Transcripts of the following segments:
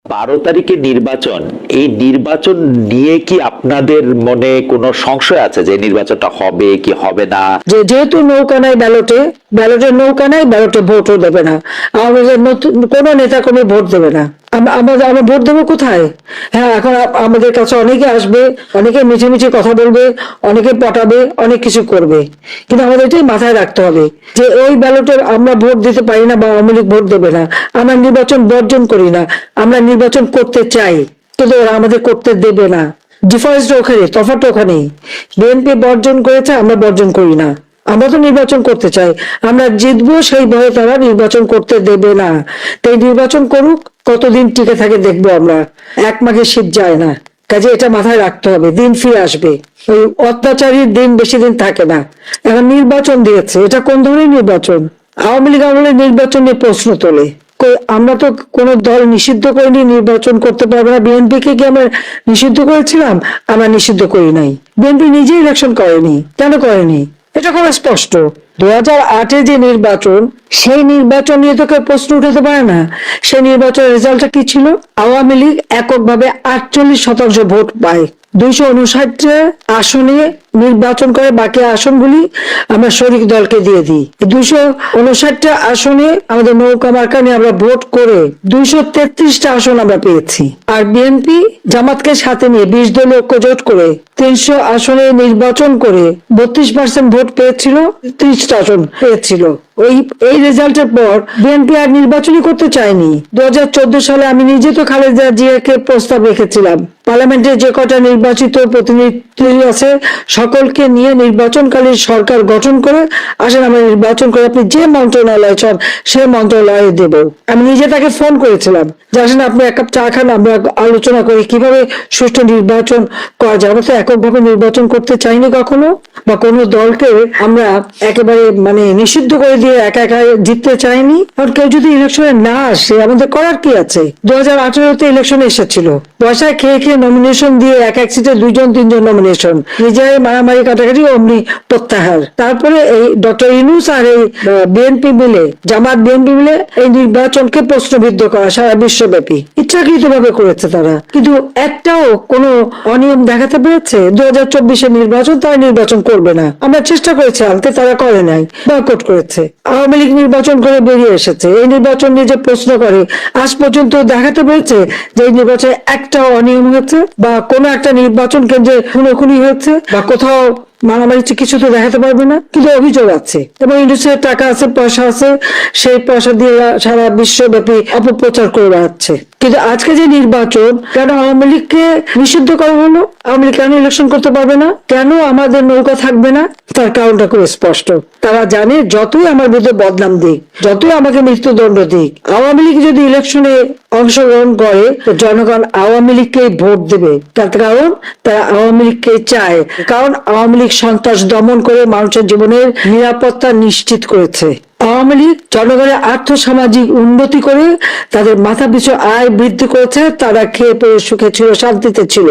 12 তারিখে নির্বাচন, এই নির্বাচন নিয়ে কি আপনাদের মনে কোনো সংশয় আছে যে নির্বাচনটা হবে কি হবে না? যেহেতু নৌকা নাই ব্যালটের নৌকা নাই, ব্যালটে ভোটও দেবে না আমাদের, নতুন কোন নেতা কর্মী ভোট দেবে না। আমরা ভোট দেবো কোথায়? হ্যাঁ, এখন আমাদের কাছে অনেকে আসবে, অনেকে মিছে মিছে কথা বলবে, অনেকে পটাবে, অনেক কিছু করবে, কিন্তু আমাদের এটাই মাথায় রাখতে হবে যে ওই ব্যালটে আমরা ভোট দিতে পারি না বা আওয়ামী লীগ ভোট দেবে না। আমরা নির্বাচন বর্জন করি না, আমরা নির্বাচন করতে চাই, কিন্তু ওরা আমাদের করতে দেবে না। ডিফারেন্সটা ওখানে, তফাৎটা ওখানে। বিএনপি বর্জন করেছে, আমরা বর্জন করি না। আমরা তো নির্বাচন করতে চাই, আমরা জিতবো, সেই ভয়ে তারা নির্বাচন করতে দেবে না। তাই নির্বাচন করুক, কতদিন টিকে থাকে দেখবো আমরা। 1 মাঘে শীত যায় না, কাজে এটা মাথায় রাখতে হবে। দিন ফিরে আসবে, ওই অত্যাচারীর দিন বেশি দিন থাকে না। এখন নির্বাচন দিয়েছে, এটা কোন ধরনের নির্বাচন? আওয়ামী লীগ আমলে নির্বাচন নিয়ে প্রশ্ন তোলে। আমরা তো কোন দল নিষিদ্ধ করিনি নির্বাচন করতে পারবে না। বিএনপি কে কি আমরা নিষিদ্ধ করেছিলাম? আমরা নিষিদ্ধ করি নাই। বিএনপি নিজে ইলেকশন করেনি, কেন করেনি? এটা খুব স্পষ্ট। 2008-এ যে নির্বাচন, সেই নির্বাচন নিয়ে তো কেউ প্রশ্ন উঠাতে পারে না। সেই নির্বাচনের রেজাল্টটা কি ছিল? আওয়ামী লীগ এককভাবে 48% ভোট পায়। 259 আসনে নির্বাচন করে, বাকি আসনগুলি আমরা শরিক দলকে দিয়ে দিই। 259 আসনে আমাদের নৌকা মার্কা নিয়ে আমরা ভোট করে 233টা আসন আমরা পেয়েছি। আর বিএনপি জামাতকে সাথে নিয়ে 20 দলীয় ঐক্যজোট করে 300 আসনে নির্বাচন করে 32% ভোট পেয়েছিল, 30টা আসন পেয়েছিল। এই রেজাল্টের পর বিএনপি আর নির্বাচনই করতে চায়নি। 2014 সালে আমি নিজে তো খালেদা জিয়াকে প্রস্তাব রেখেছিলাম, পার্লামেন্টের যে কটা নির্বাচিত প্রতিনিধি আছে সকলকে নিয়ে নির্বাচনকালীন সরকার গঠন করে আসেন আমরা নির্বাচন করে আপনি যে মন্ত্রণালয় চান সে মন্ত্রণালয়ে দেব। আমি নিজে তাকে ফোন করেছিলাম যে আসেন আপনি 1 কাপ চা খান, আমরা আলোচনা করি কিভাবে সুষ্ঠু নির্বাচন করা যায়। আমরা তো এককভাবে নির্বাচন করতে চাইনি কখনো, বা কোনো দলকে আমরা একেবারে নিষিদ্ধ করে দিয়ে একা একা জিততে চাইনি। কারণ কেউ যদি ইলেকশনে না আসে আমাদের করার কি আছে? 2018-তে ইলেকশনে এসেছিল, পয়সা খেয়ে খেয়ে নমিনেশন দিয়ে এক সিটে 2-3জন নমিনেশন, নিজেরাই মারামারি কাটাকাটি, অমনি প্রত্যাহার। তারপরে এই ডক্টর ইউনূস আর এই বিএনপি মিলে, জামাত বিএনপি মিলে এই নির্বাচনকে প্রশ্নবিদ্ধ করা সারা বিশ্বব্যাপী ইচ্ছাকৃত ভাবে করেছে তারা। কিন্তু একটাও কোনো অনিয়ম দেখাতে পেরেছে? 2024-এর নির্বাচন তারা নির্বাচন করবে না, আমরা চেষ্টা করেছি আনতে, তারা করে নাই, বয়কট করেছে। আওয়ামী লীগ নির্বাচন করে বেরিয়ে এসেছে। এই নির্বাচন নিয়ে যে প্রশ্ন করে, আজ পর্যন্ত দেখাতে পেরেছে যে এই নির্বাচনে একটা অনিয়ম হয়েছে বা কোনো একটা নির্বাচন কেন্দ্রে খুনোখুনি হয়েছে বা কোথাও মারামারি, কিছু তো দেখাতে পারবে না। কিন্তু অভিযোগ আছে এবং ইন্ডাস্ট্রির টাকা আছে, পয়সা আছে, সেই পয়সা দিয়ে সারা বিশ্বব্যাপী অপপ্রচার করে বেড়াচ্ছে। কিন্তু আজকে যে নির্বাচন, কেন আওয়ামী লীগকে নিষিদ্ধ করা হলো? আওয়ামী লীগ কেন ইলেকশন করতে পারবে না? কেন আমাদের নৌকা থাকবে না? তার কারণটা খুব স্পষ্ট। তারা জানে যতই আমার বিরুদ্ধে বদনাম দিক, যতই আমাকে মৃত্যুদণ্ড দিক, আওয়ামী লীগ যদি ইলেকশনে অংশগ্রহণ করে তো জনগণ আওয়ামী লীগকে ভোট দেবে। তার কারণ তারা আওয়ামী লীগকে চায়, কারণ আওয়ামী লীগ সন্ত্রাস দমন করে মানুষের জীবনের নিরাপত্তা নিশ্চিত করেছে। আওয়ামী লীগ জনগণের আর্থসামাজিক উন্নতি করে তাদের মাথা পিছু আয় বৃদ্ধি করেছে, তারা খেয়ে পেয়ে সুখে ছিল, শান্তিতে ছিল।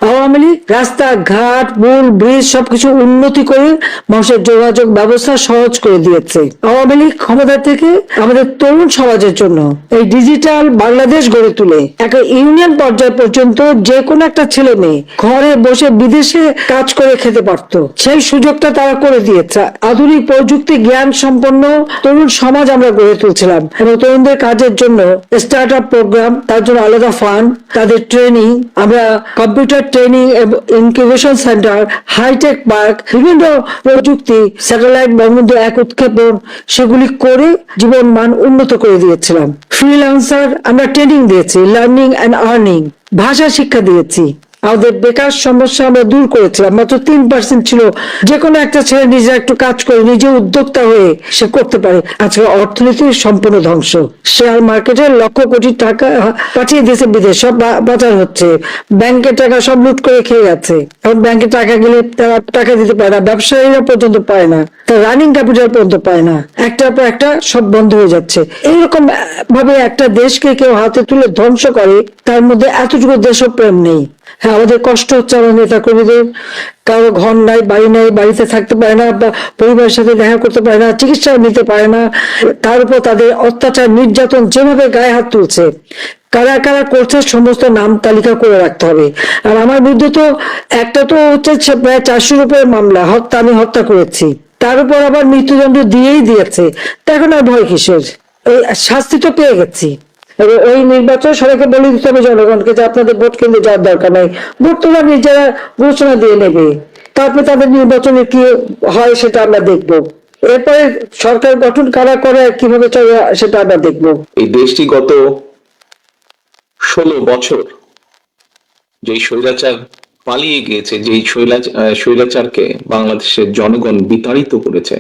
আওয়ামী লীগ রাস্তাঘাট, পুল, ব্রিজ সবকিছু উন্নতি করে মানুষের যোগাযোগ ব্যবস্থা সহজ করে দিয়েছে। আওয়ামী লীগ ক্ষমতা থেকে আমাদের তরুণ সমাজের জন্য এই ডিজিটাল বাংলাদেশ গড়ে তুলে একটা ইউনিয়ন পর্যায় পর্যন্ত যে কোনো একটা ছেলে মেয়ে ঘরে বসে বিদেশে কাজ করে খেতে পারতো, সেই সুযোগটা তারা করে দিয়েছে। আধুনিক প্রযুক্তি জ্ঞান সম্পন্ন তরুণ সমাজ আমরা গড়ে তুলছিলাম এবং তরুণদের কাজের জন্য স্টার্ট আপ প্রোগ্রাম, তার জন্য আলাদা ফান্ড, তাদের ট্রেনিং, আমরা computer training, incubation centre, hi tech park, বিভিন্ন প্রযুক্তি, স্যাটেলাইট বঙ্গবন্ধু 1 উৎক্ষেপণ, সেগুলি করে জীবন মান উন্নত করে দিয়েছিলাম। ফ্রিল্যান্সার আমরা ট্রেনিং দিয়েছি, লার্নিং অ্যান্ড আর্নিং, ভাষা শিক্ষা দিয়েছি। আমাদের বেকার সমস্যা আমরা দূর করেছিলাম, মাত্র 3% ছিল। যে কোনো একটা ছেলে নিজে একটু কাজ করে নিজে উদ্যোক্তা হয়ে সে করতে পারে। আজকে অর্থনীতির সম্পূর্ণ ধ্বংস, শেয়ার মার্কেটে লক্ষ কোটি টাকা পাঠিয়ে দিয়েছে বিদেশ, সব পাচার হচ্ছে, ব্যাংকের টাকা সব লুট করে খেয়ে যাচ্ছে। এখন ব্যাংকে টাকা গেলে তারা টাকা দিতে পারে না, ব্যবসায়ীরা পর্যন্ত পায় না, তার রানিং ক্যাপিটাল পর্যন্ত পায় না, একটার পর একটা সব বন্ধ হয়ে যাচ্ছে। এইরকম ভাবে একটা দেশকে কেউ হাতে তুলে ধ্বংস করে, তার মধ্যে এতটুকু দেশপ্রেম নেই। হ্যাঁ, আমাদের কষ্ট হচ্ছে আমাদের নেতা কর্মীদের, কারো ঘর নাই, বাড়ি নাই, বাড়িতে থাকতে পারে না, বা পরিবারের সাথে দেখা করতে পারে না, চিকিৎসা নিতে পারে না, তার উপর তাদের অত্যাচার নির্যাতন যেভাবে গায়ে হাত তুলছে, কারা কারা করছে সমস্ত নাম তালিকা করে রাখতে হবে। আর আমার বিরুদ্ধে তো একটা তো হচ্ছে প্রায় 400-র উপরে মামলা, হত্যা, আমি হত্যা করেছি, তার উপর আবার মৃত্যুদণ্ড দিয়েই দিয়েছে। তা এখন আর ভয় কিসের? এই শাস্তি তো পেয়ে গেছি। এবার ওই নির্বাচন সবাইকে বলে দিতে হবে জনগণকে যে আপনাদের ভোট কেন্দ্রে যাওয়ার দরকার নাই, ভোট তোমরা নিজেরা ঘোষণা দিয়ে নেবে, তারপরে তাদের নির্বাচনে কি হয় সেটা আমরা দেখবো। এরপরে সরকার গঠন কারা করে আর কিভাবে চলে সেটা আমরা দেখবো। এই দেশটি গত 16 বছর যেই স্বৈরাচার পালিয়ে গিয়েছে, যেই স্বৈরাচারকে বাংলাদেশের জনগণ বিতাড়িত করেছে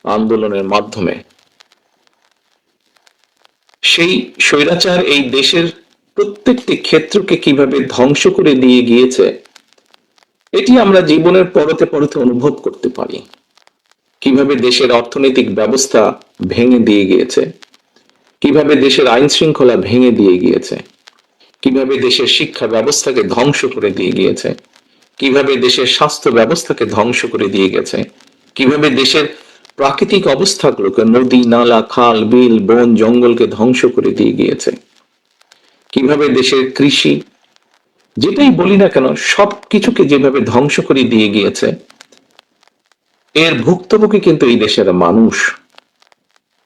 আন্দোলনের মাধ্যমে, সেই স্বৈরাচার এই দেশের প্রত্যেকটি ক্ষেত্রকে কিভাবে ধ্বংস করে দিয়ে গিয়েছে এটি আমরা জীবনের পরতে পরতে অনুভব করতে পারি। কিভাবে দেশের অর্থনৈতিক ব্যবস্থা ভেঙে দিয়ে গিয়েছে, কিভাবে দেশের আইন শৃঙ্খলা ভেঙে দিয়ে গিয়েছে, কিভাবে দেশের শিক্ষা ব্যবস্থাকে ধ্বংস করে দিয়ে গিয়েছে, কিভাবে দেশের স্বাস্থ্য ব্যবস্থাকে ধ্বংস করে দিয়ে গেছে, কিভাবে দেশের প্রাকৃতিক অবস্থাগুলোকে, নদী নালা খাল বিল বন জঙ্গলকে ধ্বংস করে দিয়ে গিয়েছে, কিভাবে দেশের কৃষি যেটাই বলি না কেন সবকিছুকে যেভাবে ধ্বংস করে দিয়ে গিয়েছে, এর ভুক্তভোগী কিন্তু এই দেশের মানুষ।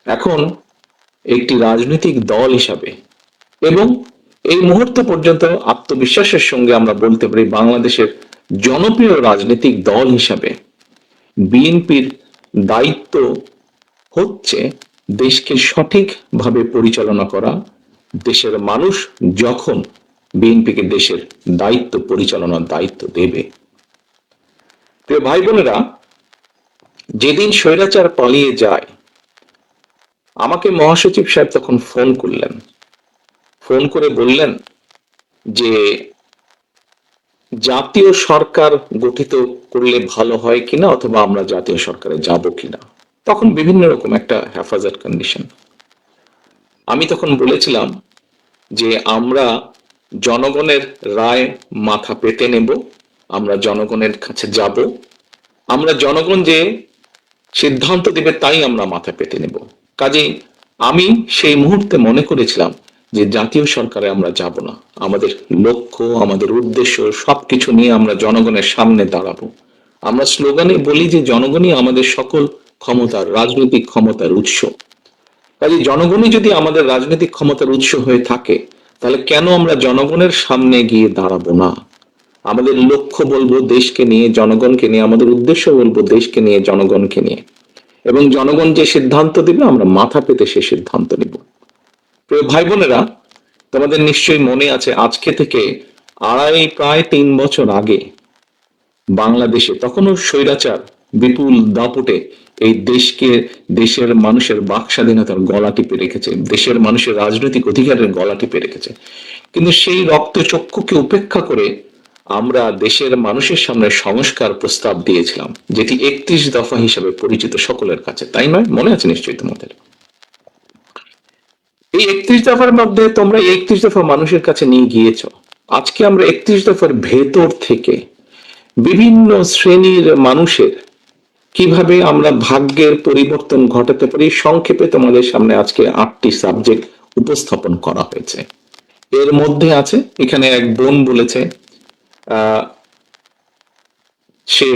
এখন একটি রাজনৈতিক দল হিসাবে এবং এই মুহূর্ত পর্যন্ত আত্মবিশ্বাসের সঙ্গে আমরা বলতে পারি বাংলাদেশের জনপ্রিয় রাজনৈতিক দল হিসাবে বিএনপির দায়িত্ব হচ্ছে দেশকে সঠিকভাবে পরিচালনা করা। দেশের মানুষ যখন বিএনপিকে দেশের দায়িত্ব পরিচালনার দায়িত্ব দেবে। প্রিয় ভাই বোনেরা, যেদিন স্বৈরাচার পালিয়ে যায় আমাকে মহাসচিব সাহেব তখন ফোন করলেন, ফোন করে বললেন যে জাতীয় সরকার গঠিত করলে ভালো হয় কিনা অথবা আমরা জাতীয় সরকারে যাব কিনা। তখন বিভিন্ন রকম একটা হেফাজত কন্ডিশন। আমি তখন বলেছিলাম যে আমরা জনগণের রায় মাথা পেতে নেব, আমরা জনগণের কাছে যাব, আমরা জনগণ যে সিদ্ধান্ত দেবে তাই আমরা মাথা পেতে নেব। কাজেই আমি সেই মুহূর্তে মনে করেছিলাম যে জাতীয় সরকারে আমরা যাব না, আমাদের লক্ষ্য আমাদের উদ্দেশ্য সবকিছু নিয়ে আমরা জনগণের সামনে দাঁড়াবো। আমরা স্লোগানে বলি যে জনগণই আমাদের সকল ক্ষমতার, রাজনৈতিক ক্ষমতার উৎস। কাজে জনগণই যদি আমাদের রাজনৈতিক ক্ষমতার উৎস হয়ে থাকে তাহলে কেন আমরা জনগণের সামনে গিয়ে দাঁড়াবো না? আমাদের লক্ষ্য বলবো দেশকে নিয়ে, জনগণকে নিয়ে, আমাদের উদ্দেশ্য বলবো দেশকে নিয়ে, জনগণকে নিয়ে, এবং জনগণ যে সিদ্ধান্ত দিবে আমরা মাথা পেতে সে সিদ্ধান্ত নিব। প্রিয় ভাই বোনেরা, তোমাদের নিশ্চয়ই মনে আছে আজকে থেকে প্রায় 3 বছর আগে বাংলাদেশে তখনও স্বৈরাচার বিপুল দাপটে এই দেশকে, দেশের মানুষের বাক স্বাধীনতার গলা টিপে রেখেছে, দেশের মানুষের রাজনৈতিক অধিকারের গলা টিপে রেখেছে। কিন্তু সেই রক্তচক্ষুকে উপেক্ষা করে আমরা দেশের মানুষের সামনে সংস্কার প্রস্তাব দিয়েছিলাম, যেটি 31 দফা হিসেবে পরিচিত সকলের কাছে, তাই নয়? মনে আছে নিশ্চয়ই তোমাদের। এই 31 দফার মধ্যে তোমরা 31 দফা মানুষের কাছে নিয়ে গিয়েছো। আজকে আমরা 31 দফার ভেতর থেকে বিভিন্ন শ্রেণীর মানুষের কিভাবে আমরা ভাগ্যের পরিবর্তন ঘটাতে পারি সংক্ষেপে তোমাদের সামনে আজকে 8টি সাবজেক্ট উপস্থাপন করা হয়েছে। এর মধ্যে আছে, এখানে এক বোন বলেছে সে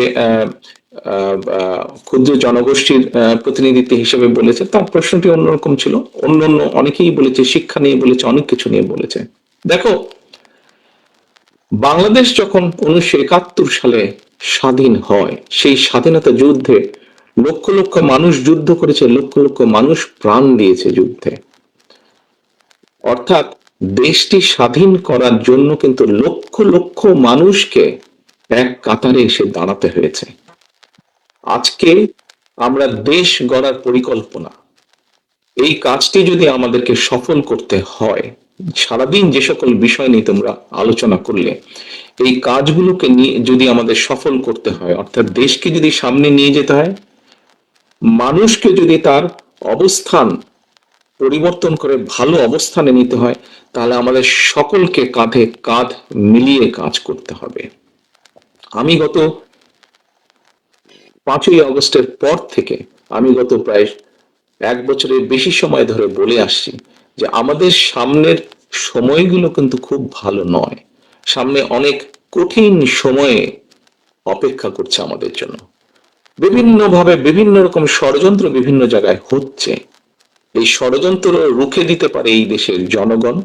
ক্ষুদ্র জনগোষ্ঠীর প্রতিনিধিত্ব হিসেবে বলেছে, তার প্রশ্নটি অন্যরকম ছিল। অন্যান্য অনেকেই বলেছে শিক্ষা নিয়ে বলেছে, অনেক কিছু নিয়ে বলেছে। দেখো, বাংলাদেশ যখন 1971 সালে স্বাধীন হয়, সেই স্বাধীনতা যুদ্ধে লক্ষ লক্ষ মানুষ যুদ্ধ করেছে, লক্ষ লক্ষ মানুষ প্রাণ দিয়েছে যুদ্ধে। অর্থাৎ দেশটি স্বাধীন করার জন্য কিন্তু লক্ষ লক্ষ মানুষকে এক কাতারে এসে দাঁড়াতে হয়েছে। আজকে আমরা দেশ গড়ার পরিকল্পনা, এই কাজটি যদি আমাদেরকে সফল করতে হয়, সারাদিন যে সকল বিষয় নিয়ে তোমরা আলোচনা করলে, এই কাজগুলোকে নিয়ে যদি আমাদের সফল করতে হয়, অর্থাৎ দেশকে যদি সামনে নিয়ে যেতে হয়, মানুষকে যদি তার অবস্থান পরিবর্তন করে ভালো অবস্থানে নিতে হয়, তাহলে আমাদের সকলকে কাঁধে কাঁধ মিলিয়ে কাজ করতে হবে। আমি গত 5ই আগস্টের পর থেকে আমি গত প্রায় 1 বছরের বেশি সময় ধরে বলে আসছি যে আমাদের সামনের সময়গুলো কিন্তু খুব ভালো নয়। সামনে অনেক কঠিন সময়ে অপেক্ষা করছে আমাদের জন্য। বিভিন্নভাবে বিভিন্ন রকম ষড়যন্ত্র বিভিন্ন জায়গায় হচ্ছে। এই ষড়যন্ত্র রুখে দিতে পারে এই দেশের জনগণ,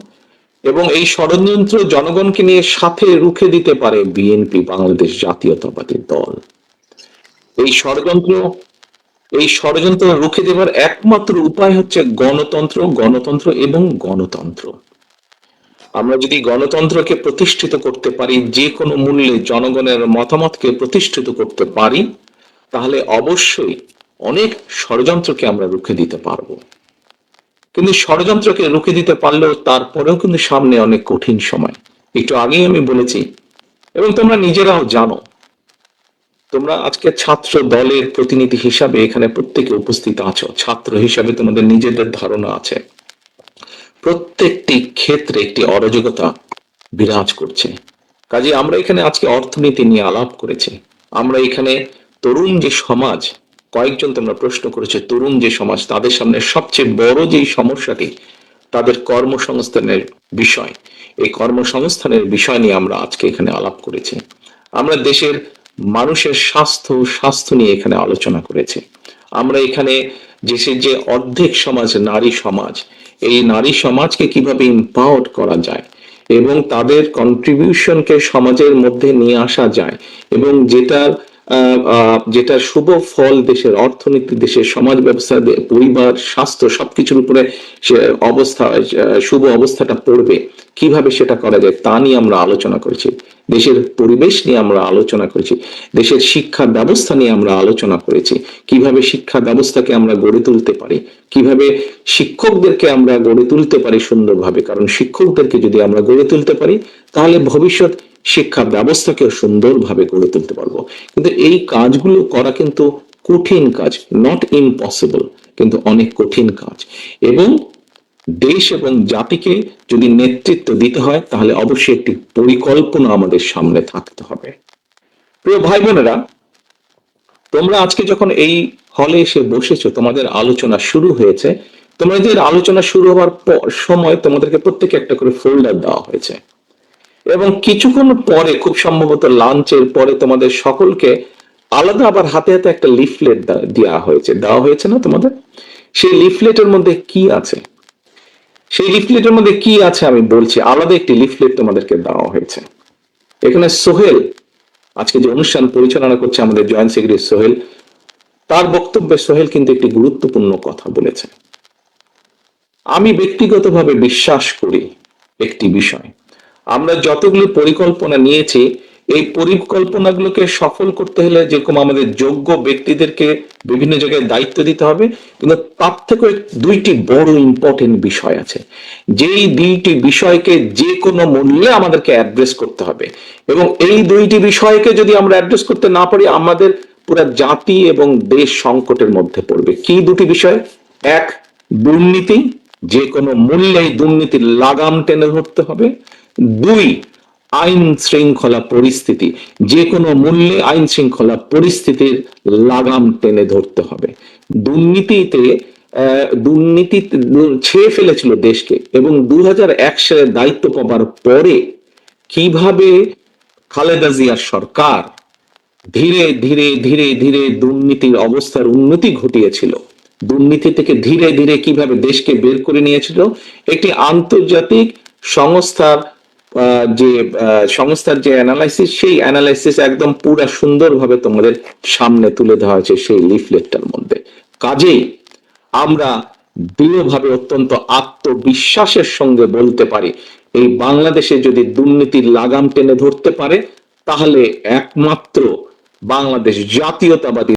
এবং এই ষড়যন্ত্র জনগণকে নিয়ে সাথে রুখে দিতে পারে বিএনপি, বাংলাদেশ জাতীয়তাবাদী দল। এই ষড়যন্ত্র রুখে দেবার একমাত্র উপায় হচ্ছে গণতন্ত্র, গণতন্ত্র এবং গণতন্ত্র। আমরা যদি গণতন্ত্রকে প্রতিষ্ঠিত করতে পারি, যে কোনো মূল্যে জনগণের মতামতকে প্রতিষ্ঠিত করতে পারি, তাহলে অবশ্যই অনেক ষড়যন্ত্রকে আমরা রুখে দিতে পারবো। কিন্তু ষড়যন্ত্রকে রুখে দিতে পারলেও তারপরেও কিন্তু সামনে অনেক কঠিন সময়। একটু আগেই আমি বলেছি, এবং তোমরা নিজেরাও জানো, তোমরা আজকে ছাত্র দলের প্রতিনিধি হিসাবে এখানে প্রত্যেকে উপস্থিত আছো, ছাত্র হিসাবে তোমাদের নিজেদের ধারণা আছে। প্রত্যেকটি ক্ষেত্রে একটি অরাজকতা বিরাজ করছে। কাজে আমরা এখানে আজকে অর্থনীতি নিয়ে আলাপ করেছি। আমরা এখানে তরুণ যে সমাজ, কয়েকজন তোমরা প্রশ্ন করেছে, তরুণ যে সমাজ, তাদের সামনে সবচেয়ে বড় যে সমস্যাটি তাদের কর্মসংস্থানের বিষয়, এই কর্মসংস্থানের বিষয় নিয়ে আমরা আজকে এখানে আলাপ করেছি। আমরা দেশের মানুষের স্বাস্থ্য নিয়ে এখানে আলোচনা করেছি। আমরা এখানে দেশের যে অর্ধেক সমাজ নারী সমাজ, এই নারী সমাজকে কিভাবে এম্পাওয়ার্ড করা যায় এবং তাদের কন্ট্রিবিউশনকে সমাজের মধ্যে নিয়ে আসা যায়, এবং যেটার শুভ ফল দেশের অর্থনীতি, দেশের সমাজ ব্যবস্থা, পরিবার, স্বাস্থ্য সবকিছুর উপরে শুভ অবস্থাটা পড়বে, কিভাবে সেটা করা যায় তা নিয়ে আমরা আলোচনা করেছি। দেশের পরিবেশ নিয়ে আমরা আলোচনা করেছি, দেশের শিক্ষা ব্যবস্থা নিয়ে আমরা আলোচনা করেছি, কিভাবে শিক্ষা ব্যবস্থাকে আমরা গড়ে তুলতে পারি, কিভাবে শিক্ষকদেরকে আমরা গড়ে তুলতে পারি সুন্দরভাবে। কারণ শিক্ষকদেরকে যদি আমরা গড়ে তুলতে পারি, তাহলে ভবিষ্যৎ শিক্ষা ব্যবস্থাকেও সুন্দরভাবে গড়ে তুলতে পারবো। কিন্তু এই কাজগুলো করা কিন্তু কঠিন কাজ, নট ইম্পসিবল, কিন্তু অনেক কঠিন কাজ। এবং দেশ এবং জাতিকে যদি নেতৃত্ব দিতে হয়, তাহলে অবশ্যই একটি পরিকল্পনা আমাদের সামনে থাকতে হবে। প্রিয় ভাই বোনেরা, তোমরা আজকে যখন এই হলে এসে বসেছো, তোমাদের আলোচনা শুরু হয়েছে, তোমাদের আলোচনা শুরু হওয়ার সময় তোমাদেরকে প্রত্যেকে একটা করে ফোল্ডার দেওয়া হয়েছে, এবং কিছুক্ষণ পরে, খুব সম্ভবত লাঞ্চের পরে, তোমাদের সকলকে আলাদা আবার হাতে হাতে একটা লিফলেট দেওয়া হয়েছে না তোমাদের? সেই লিফলেটের মধ্যে কি আছে? সেই লিফলেটের মধ্যে কি আছে আমি বলছি। আলাদা একটি লিফলেট তোমাদেরকে দেওয়া হয়েছে। এখানে সোহেল, আজকে যে অনুষ্ঠান পরিচালনা করছে আমাদের জয়েন্ট সেক্রেটারি সোহেল, তার বক্তব্যে সোহেল কিন্তু একটি গুরুত্বপূর্ণ কথা বলেছে। আমি ব্যক্তিগতভাবে বিশ্বাস করি একটি বিষয়, আমরা যতগুলো পরিকল্পনা নিয়েছি, এই পরিকল্পনাগুলোকে সফল করতে হলে যেরকম আমাদের যোগ্য ব্যক্তিদেরকে বিভিন্ন জায়গায় দায়িত্ব দিতে হবে, কিন্তু তার থেকে দুইটি বড় ইম্পর্টেন্ট বিষয় আছে, যেই দুইটি বিষয়কে যে কোনো মূল্যে আমাদেরকে অ্যাড্রেস করতে হবে। এবং এই দুইটি বিষয়কে যদি আমরা অ্যাড্রেস করতে না পারি, আমাদের পুরো জাতি এবং দেশ সংকটের মধ্যে পড়বে। কি দুটি বিষয়? এক, দুর্নীতি, যে কোনো মূল্যে দুর্নীতির লাগাম টেনে ধরতে হবে। দুই, আইন শৃঙ্খলা পরিস্থিতি, যে কোনো মূল্যে আইন শৃঙ্খলা পরিস্থিতির লাগাম টেনে ধরতে হবে। দুর্নীতি ছেয়ে ফেলেছিল দেশকে, এবং 2001 সালে দায়িত্ব পাওয়ার পরে কিভাবে খালেদা জিয়ার সরকার ধীরে ধীরে ধীরে ধীরে দুর্নীতির অবস্থার উন্নতি ঘটিয়েছিল, দুর্নীতি থেকে ধীরে ধীরে কিভাবে দেশকে বের করে নিয়েছিল, একটি আন্তর্জাতিক সংস্থার যে অ্যানালাইসিস, সেই অ্যানালাইসিস একদম পুরা সুন্দরভাবে তোমাদের সামনে তুলে দেওয়া হয়েছে সেই লিফলেটটার মধ্যে। কাজেই আমরা দৃঢ়ভাবে, অত্যন্ত আত্মবিশ্বাসের সঙ্গে বলতে পারি, এই বাংলাদেশে যদি দুর্নীতির লাগাম টেনে ধরতে পারে, তাহলে একমাত্র বাংলাদেশ জাতীয়তাবাদী